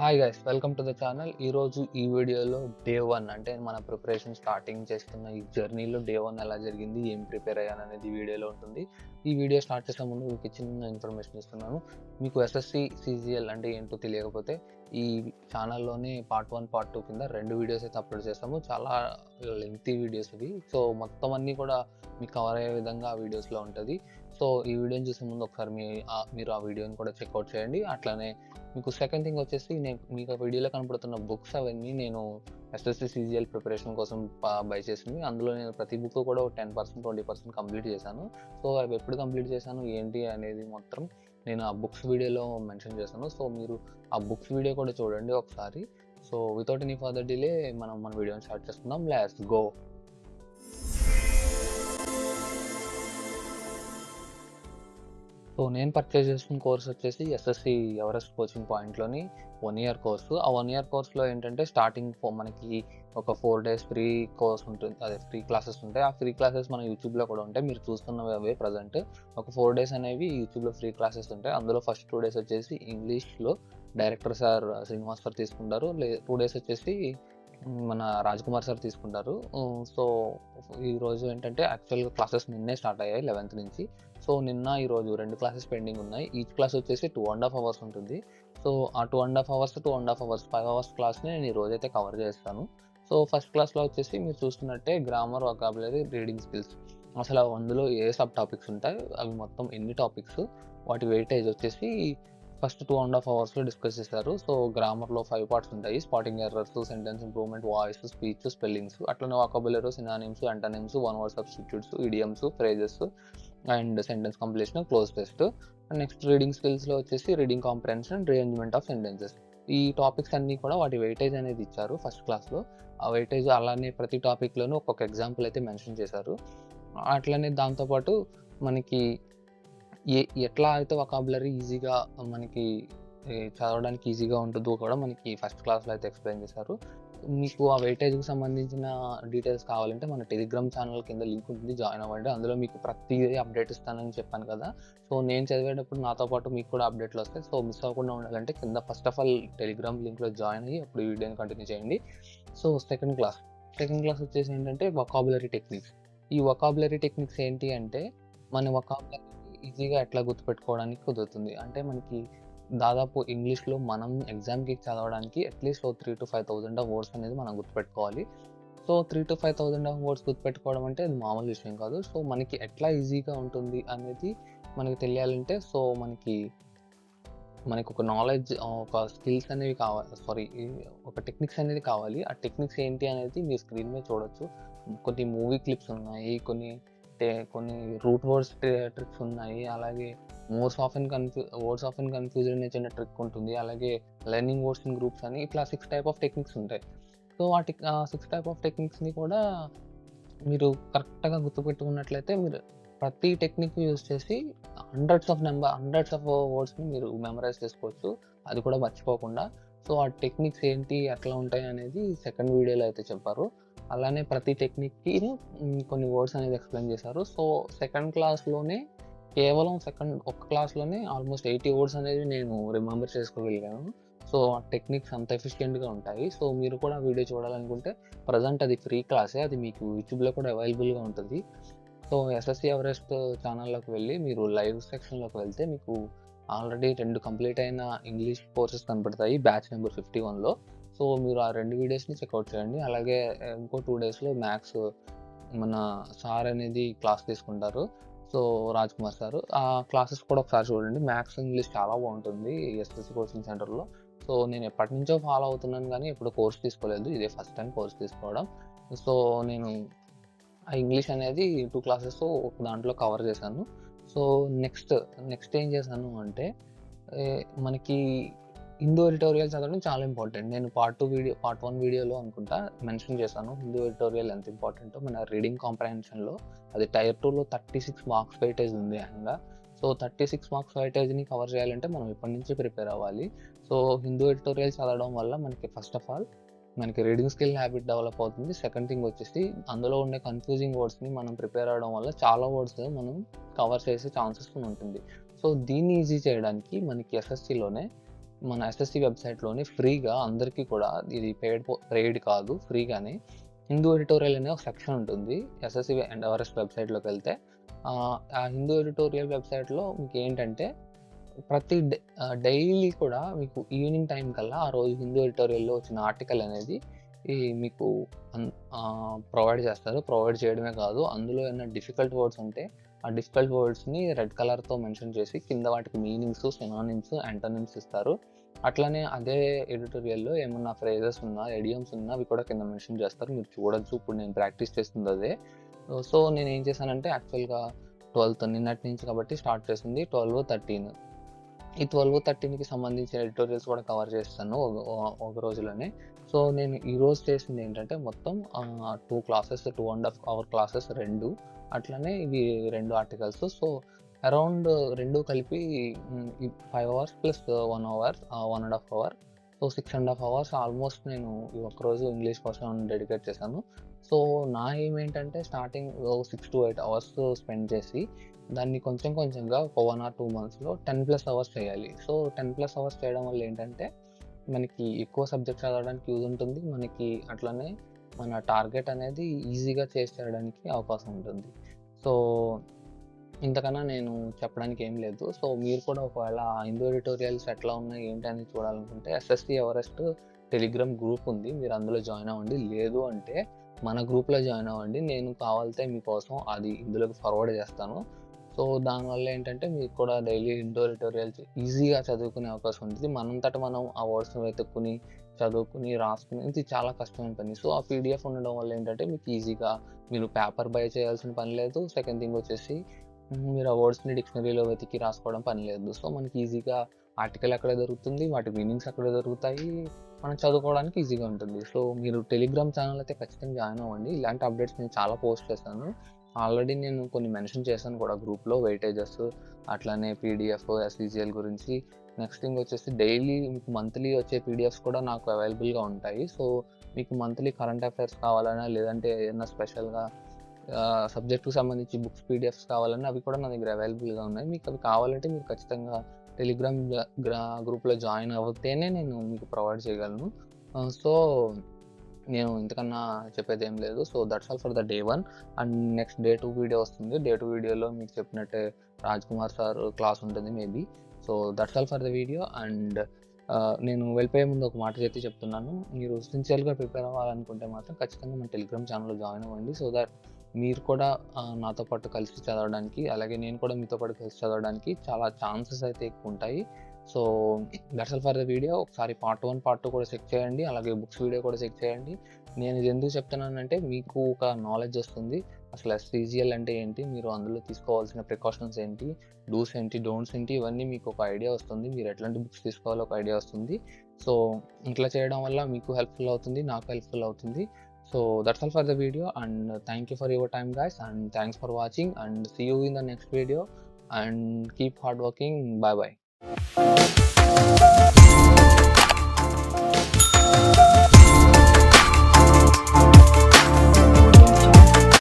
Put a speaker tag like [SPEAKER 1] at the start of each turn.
[SPEAKER 1] Hi guys, welcome to the channel. ఈరోజు ఈ వీడియోలో డే 1 అంటే మన ప్రిపరేషన్ స్టార్టింగ్ చేస్తున్న ఈ జర్నీలో డే 1 ఎలా జరిగింది, ఏం ప్రిపేర్ అయ్యాను అనేది ఈ వీడియోలో ఉంటుంది. ఈ వీడియో స్టార్ట్ చేసే ముందు మీకు చిన్న ఇన్ఫర్మేషన్ ఇస్తున్నాను. మీకు ఎస్ఎస్సి సిజిఎల్ అంటే ఏంటో తెలియకపోతే ఈ ఛానల్లోనే పార్ట్ 1 పార్ట్ 2 కింద 2 వీడియోస్ అయితే అప్లోడ్ చేస్తాము. చాలా లెంగ్తీ వీడియోస్ ఇవి. సో మొత్తం అన్నీ కూడా మీకు కవర్ అయ్యే విధంగా ఆ వీడియోస్లో ఉంటుంది. సో ఈ వీడియోని చూసే ముందు ఒకసారి మీరు ఆ వీడియోని కూడా చెక్అవుట్ చేయండి. అట్లానే మీకు సెకండ్ థింగ్ వచ్చేసి, మీకు ఆ వీడియోలో కనపడుతున్న బుక్స్ అవన్నీ నేను ఎస్ఎస్సి సిజిఎల్ ప్రిపరేషన్ కోసం బై చేసింది. అందులో నేను ప్రతి బుక్ కూడా 10% 20% కంప్లీట్ చేశాను. సో అవి ఎప్పుడు కంప్లీట్ చేశాను ఏంటి అనేది మొత్తం నేను ఆ బుక్స్ వీడియోలో మెన్షన్ చేశాను. సో మీరు ఆ బుక్స్ వీడియో కూడా చూడండి ఒకసారి. So without any further delay మన వీడియోని స్టార్ట్ చేస్తున్నాం. Let's go. సో నేను పర్చేస్ చేసిన కోర్స్ వచ్చేసి ఎస్ఎస్సి ఎవరెస్ట్ కోచింగ్ పాయింట్లోని 1 ఇయర్ కోర్సు. ఆ 1 ఇయర్ కోర్స్లో ఏంటంటే స్టార్టింగ్ మనకి ఒక 4 days ఫ్రీ కోర్స్ ఉంటుంది, అదే ఫ్రీ క్లాసెస్ ఉంటాయి. ఆ ఫ్రీ క్లాసెస్ మన యూట్యూబ్లో కూడా ఉంటాయి. మీరు చూస్తున్నవి అవే ప్రజెంట్. ఒక 4 days అనేవి యూట్యూబ్లో ఫ్రీ క్లాసెస్ ఉంటాయి. అందులో ఫస్ట్ 2 days వచ్చేసి ఇంగ్లీష్లో డైరెక్టర్ సార్ శ్రీనివాస్ సార్ తీసుకుంటారు. 2 days వచ్చేసి మన రాజ్ కుమార్ సార్ తీసుకుంటారు. సో ఈరోజు ఏంటంటే యాక్చువల్గా క్లాసెస్ నిన్నే స్టార్ట్ అయ్యాయి 11th నుంచి. సో నిన్న ఈరోజు 2 క్లాసెస్ పెండింగ్ ఉన్నాయి. ఈచ్ క్లాస్ వచ్చేసి 2.5 hours ఉంటుంది. సో ఆ 2.5 hours 2.5 hours 5 hours క్లాస్ని నేను ఈరోజైతే కవర్ చేస్తాను. సో ఫస్ట్ క్లాస్లో వచ్చేసి మీరు చూస్తున్నట్టే గ్రామర్, వొకాబులరీ, రీడింగ్ స్కిల్స్. అసలు అందులో ఏ సబ్ టాపిక్స్ ఉంటాయి, అవి మొత్తం ఎన్ని టాపిక్స్, వాటి వెయిటేజ్ వచ్చేసి ఫస్ట్ 2.5 hours డిస్కస్ చేశారు. సో గ్రామర్లో 5 parts ఉంటాయి: spotting errors, sentence improvement, voice, speech, spellings. అట్లనే vocabulary, synonyms, antonyms, one word substitutes, idioms, phrases and sentence completion, cloze test. And next reading స్కిల్స్లో వచ్చేసి reading comprehension, rearrangement of sentences. ఈ topics అన్నీ కూడా వాటి weightage అనేది ఇచ్చారు ఫస్ట్ క్లాస్లో. ఆ వెయిటేజ్ అలానే ప్రతి టాపిక్లోనూ ఒక్కొక్క ఎగ్జాంపుల్ అయితే మెన్షన్ చేశారు. అట్లనే దాంతోపాటు మనకి ఎట్లా అయితే వొకాబులరీ ఈజీగా మనకి చదవడానికి ఈజీగా ఉంటుందో కూడా మనకి ఫస్ట్ క్లాస్లో అయితే ఎక్స్ప్లెయిన్ చేశారు. మీకు ఆ వెయిటేజ్కి సంబంధించిన డీటెయిల్స్ కావాలంటే మన టెలిగ్రామ్ ఛానల్ కింద లింక్ ఉంటుంది, జాయిన్ అవ్వండి. అందులో మీకు ప్రతిదీ అప్డేట్ ఇస్తానని చెప్పాను కదా. సో నేను చదివేటప్పుడు నాతో పాటు మీకు కూడా అప్డేట్లు వస్తాయి. సో మిస్ అవ్వకుండా ఉండాలంటే కింద ఫస్ట్ ఆఫ్ ఆల్ టెలిగ్రామ్ లింక్లో జాయిన్ అయ్యి అప్పుడు ఈ వీడియోని కంటిన్యూ చేయండి. సో సెకండ్ క్లాస్ వచ్చేసి ఏంటంటే వొకాబులరీ టెక్నిక్స్. ఈ వొకాబులరీ టెక్నిక్స్ ఏంటి అంటే మన వొకాబులరీ ఈజీగా ఎట్లా గుర్తుపెట్టుకోవడానికి కుదురుతుంది అంటే, మనకి దాదాపు ఇంగ్లీష్లో మనం ఎగ్జామ్కి చదవడానికి అట్లీస్ట్ 3,000 to 5,000 వర్డ్స్ అనేది మనం గుర్తుపెట్టుకోవాలి. సో 3,000 to 5,000 వర్డ్స్ గుర్తుపెట్టుకోవడం అంటే అది మామూలు విషయం కాదు. సో మనకి ఎట్లా ఈజీగా ఉంటుంది అనేది మనకి తెలియాలంటే, సో మనకి ఒక నాలెడ్జ్, ఒక స్కిల్స్ అనేవి కావాలి, ఒక టెక్నిక్స్ అనేది కావాలి. ఆ టెక్నిక్స్ ఏంటి అనేది మీరు స్క్రీన్ మీద చూడొచ్చు. కొన్ని మూవీ క్లిప్స్ ఉన్నాయి, కొన్ని రూట్ వర్డ్స్ ట్రిక్స్ ఉన్నాయి, అలాగే వర్డ్స్ ఆఫ్ ఇన్ కన్ఫ్యూజన్ అనే చిన్న ట్రిక్ ఉంటుంది, అలాగే లెర్నింగ్ వర్డ్స్ ఇన్ గ్రూప్స్ అని ఇట్లా 6 type ఆఫ్ టెక్నిక్స్ ఉంటాయి. సో ఆ 6 type ఆఫ్ టెక్నిక్స్ని కూడా మీరు కరెక్ట్గా గుర్తుపెట్టుకున్నట్లయితే మీరు ప్రతి టెక్నిక్ యూజ్ చేసి హండ్రెడ్స్ ఆఫ్ వర్డ్స్ని మీరు మెమరైజ్ చేసుకోవచ్చు, అది కూడా మర్చిపోకుండా. సో ఆ టెక్నిక్స్ ఏంటి, ఎట్లా ఉంటాయి అనేది సెకండ్ వీడియోలో అయితే చెప్పారు. అలానే ప్రతి టెక్నిక్కి కొన్ని వర్డ్స్ అనేది ఎక్స్ప్లెయిన్ చేశారు. సో సెకండ్ క్లాస్లోనే కేవలం ఒక్క క్లాస్లోనే ఆల్మోస్ట్ 80 వర్డ్స్ అనేది నేను రిమెంబర్ చేసుకోగలిగాను. సో ఆ టెక్నిక్స్ అంత ఎఫిషియెంట్గా ఉంటాయి. సో మీరు కూడా వీడియో చూడాలనుకుంటే ప్రజెంట్ అది ఫ్రీ క్లాసే, అది మీకు యూట్యూబ్లో కూడా అవైలబుల్గా ఉంటుంది. సో ఎస్ఎస్సి ఎవరెస్ట్ ఛానల్లోకి వెళ్ళి మీరు లైవ్ సెక్షన్లోకి వెళ్తే మీకు ఆల్రెడీ 2 కంప్లీట్ అయిన ఇంగ్లీష్ కోర్సెస్ కనపడతాయి బ్యాచ్ నెంబర్ 51లో. సో మీరు ఆ 2 వీడియోస్ని చెక్అవుట్ చేయండి. అలాగే ఇంకో 2 daysలో మ్యాథ్స్ మన సార్ అనేది క్లాస్ తీసుకుంటారు. సో రాజ్ కుమార్ సార్, ఆ క్లాసెస్ కూడా ఒకసారి చూడండి. మ్యాథ్స్, ఇంగ్లీష్ చాలా బాగుంటుంది ఎస్ఎస్సి కోచింగ్ సెంటర్లో. సో నేను ఎప్పటి నుంచో ఫాలో అవుతున్నాను కానీ ఎప్పుడు కోర్స్ తీసుకోలేదు, ఇదే ఫస్ట్ టైం కోర్స్ తీసుకోవడం. సో నేను ఆ ఇంగ్లీష్ అనేది 2 క్లాసెస్ ఒక దాంట్లో కవర్ చేశాను. సో నెక్స్ట్ ఏం చేశాను అంటే, మనకి హిందూ ఎడిటోరియల్ చదవడం చాలా ఇంపార్టెంట్. నేను పార్ట్ 1 వీడియోలో అనుకుంటా మెన్షన్ చేశాను హిందూ ఎడిటోరియల్ ఎంత ఇంపార్టెంటో. మన రీడింగ్ కాంప్రహెన్షన్లో అది టైర్ 2లో 36 మార్క్స్ వెయిటేజ్ ఉంది ఏకంగా. సో 36 మార్క్స్ వెయిటేజ్ని కవర్ చేయాలంటే మనం ఇప్పటి నుంచి ప్రిపేర్ అవ్వాలి. సో హిందూ ఎడిటోరియల్ చదవడం వల్ల మనకి ఫస్ట్ ఆఫ్ ఆల్ మనకి రీడింగ్ స్కిల్ హ్యాబిట్ డెవలప్ అవుతుంది. సెకండ్ థింగ్ వచ్చేసి అందులో ఉండే కన్ఫ్యూజింగ్ వర్డ్స్ని మనం ప్రిపేర్ అవ్వడం వల్ల చాలా వర్డ్స్ మనం కవర్ చేసే ఛాన్సెస్ ఉంటుంది. సో దీన్ని ఈజీ చేయడానికి మనకి ఎస్ఎస్సిలోనే మన ఎస్ఎస్‌సి వెబ్‌సైట్‌లోని ఫ్రీగా అందరికీ కూడా ఇది పెయిడ్ కాదు, ఫ్రీగానే హిందూ ఎడిటోరియల్ అనే ఒక సెక్షన్ ఉంటుంది. ఎస్ఎస్‌సి అండ్ ఎవరెస్ట్ వెబ్‌సైట్‌లోకెళ్తే ఆ హిందూ ఎడిటోరియల్ వెబ్‌సైట్‌లో మీకేంటంటే డైలీ కూడా మీకు ఈవినింగ్ టైం కల్లా ఆ రోజు హిందూ ఎడిటోరియల్‌లో వచ్చిన ఆర్టికల్ అనేది మీకు ప్రొవైడ్ చేస్తారు. ప్రొవైడ్ చేయడమే కాదు, అందులో ఏమైనా డిఫికల్ట్ వర్డ్స్ ఉంటే ఆ డిఫికల్ట్ వర్డ్స్‌ని రెడ్ కలర్‌తో మెన్షన్ చేసి కింద వాటికి మీనింగ్స్, సినానిమ్స్, యాంటోనిమ్స్ ఇస్తారు. అట్లనే అదే ఎడిటోరియల్‌లో ఏమన్నా ఫ్రేజెస్ ఉన్నా, ఇడియమ్స్ ఉన్నా అవి కూడా కింద మెన్షన్ చేస్తారు. మీరు చూడొచ్చు. ఇప్పుడు నేను ప్రాక్టీస్ చేస్తుంది అదే. సో నేనేం చేశానంటే యాక్చువల్‌గా 12థ్ నిన్నటి నుంచి కాబట్టి స్టార్ట్ చేసింది 12, 13. ఈ 12, 13కి సంబంధించిన ఎడిటోరియల్స్ కూడా కవర్ చేస్తాను ఒక రోజులోనే. సో నేను ఈరోజు చేసింది ఏంటంటే మొత్తం 2 క్లాసెస్, 2½ అవర్ క్లాసెస్ 2. అట్లనే ఇవి 2 ఆర్టికల్స్. సో అరౌండ్ 2 కలిపి 5 hours plus 1 hour, 1½ hour. So 6½ hours almost నేను ఈ ఒక్కరోజు ఇంగ్లీష్ కోసం డెడికేట్ చేశాను. సో నా ఎయిమ్ ఏంటంటే స్టార్టింగ్ 6-8 అవర్స్ స్పెండ్ చేసి దాన్ని కొంచెం కొంచెంగా ఒక 1 ఆర్ 2 మంత్స్‌లో 10+ అవర్స్ చేయాలి. సో 10+ అవర్స్ చేయడం వల్ల ఏంటంటే మనకి ఎక్కువ సబ్జెక్ట్ చదవడానికి యూజ్ ఉంటుంది. మనకి అట్లనే మన టార్గెట్ అనేది ఈజీగా చేసేయడానికి అవకాశం ఉంటుంది. సో ఇంతకన్నా నేను చెప్పడానికి ఏం లేదు. సో మీరు కూడా ఒకవేళ హిందూ ఎడిటోరియల్స్ ఎట్లా ఉన్నాయి ఏంటి అనేది చూడాలనుకుంటే ఎస్ఎస్‌సి ఎవరెస్ట్ టెలిగ్రామ్ గ్రూప్ ఉంది. మీరు అందులో జాయిన్ అవ్వండి. లేదు అంటే మన గ్రూప్‌లో జాయిన్ అవ్వండి. నేను కావాలితే మీకోసం అది ఇందులోకి ఫార్వర్డ్ చేస్తాను. సో దానివల్ల ఏంటంటే మీకు కూడా డైలీ హిందూ ఎడిటోరియల్స్ ఈజీగా చదువుకునే అవకాశం ఉంటుంది. మనంతట మనం ఆ వర్డ్స్‌ని వెతుక్కొని, చదువుకుని, రాసుకుని ఇది చాలా కష్టమైన పని. సో ఆ పీడిఎఫ్ ఉండడం వల్ల ఏంటంటే మీకు ఈజీగా మీరు పేపర్ బై చేయాల్సిన పని లేదు. సెకండ్ థింగ్ వచ్చేసి మీరు ఆ వర్డ్స్‌ని డిక్షనరీలో వెతికి రాసుకోవడం పని లేదు. సో మనకి ఈజీగా ఆర్టికల్ అక్కడే దొరుకుతుంది. వాటి మీనింగ్స్ అక్కడే దొరుకుతాయి. మనం చదువుకోవడానికి ఈజీగా ఉంటుంది. సో మీరు టెలిగ్రామ్ ఛానల్ అయితే ఖచ్చితంగా జాయిన్ అవ్వండి. ఇలాంటి అప్డేట్స్ నేను చాలా పోస్ట్ చేశాను. ఆల్రెడీ నేను కొన్ని మెన్షన్ చేశాను కూడా గ్రూప్‌లో వెయిటేజెస్, అట్లనే పీడిఎఫ్, ఎస్‌ఈజీఎల్ గురించి. నెక్స్ట్ థింగ్ వచ్చేసి డైలీ మీకు మంత్లీ వచ్చే పీడిఎఫ్స్ కూడా నాకు అవైలబుల్‌గా ఉంటాయి. సో మీకు మంత్లీ కరెంట్ అఫైర్స్ కావాలన్నా, లేదంటే ఏదైనా స్పెషల్‌గా సబ్జెక్ట్‌కి సంబంధించి బుక్స్ పీడిఎఫ్స్ కావాలన్నా అవి కూడా నా దగ్గర అవైలబుల్‌గా ఉన్నాయి. మీకు అవి కావాలంటే మీరు ఖచ్చితంగా టెలిగ్రామ్ గ్రూప్‌లో జాయిన్ అవుతేనే నేను మీకు ప్రొవైడ్ చేయగలను. సో నేను ఇంతకన్నా చెప్పేదేం లేదు. So that's all for the day 1 and next day 2 video వస్తుంది. డే 2 వీడియోలో మీకు చెప్పినట్టే రాజ్ కుమార్ సార్ క్లాస్ ఉంటుంది maybe. So that's all for the video and నేను వెళ్ళిపోయే ముందు ఒక మాట అయితే చెప్తున్నాను. మీరు సిన్సియర్‌గా ప్రిపేర్ అవ్వాలనుకుంటే మాత్రం ఖచ్చితంగా మన టెలిగ్రామ్ ఛానల్‌లో జాయిన్ అవ్వండి. సో దట్ మీరు కూడా నాతో పాటు కలిసి చదవడానికి, అలాగే నేను కూడా మీతో పాటు కలిసి చదవడానికి చాలా ఛాన్సెస్ అయితే ఎక్కువ ఉంటాయి. So that's all for the video. ఒకసారి పార్ట్ 1, పార్ట్ 2 కూడా చెక్ చేయండి. అలాగే బుక్స్ వీడియో కూడా చెక్ చేయండి. నేను ఇది ఎందుకు చెప్తున్నానంటే మీకు ఒక నాలెడ్జ్ వస్తుంది. అసలు ఎస్‌ఈజీఎల్ అంటే ఏంటి? మీరు అందులో తీసుకోవాల్సిన ప్రికాషన్స్ ఏంటి? డూస్ ఏంటి? డోంట్స్ ఏంటి? ఇవన్నీ మీకు ఒక ఐడియా వస్తుంది. మీరు ఎట్లాంటి బుక్స్ తీసుకోవాలో ఒక ఐడియా వస్తుంది. సో ఇట్లా చేయడం వల్ల మీకు హెల్ప్‌ఫుల్ అవుతుంది. నాకు హెల్ప్‌ఫుల్ అవుతుంది. So that's all for the video and thank you for your time guys and thanks for watching and see you in the next video and keep hard working. Bye bye.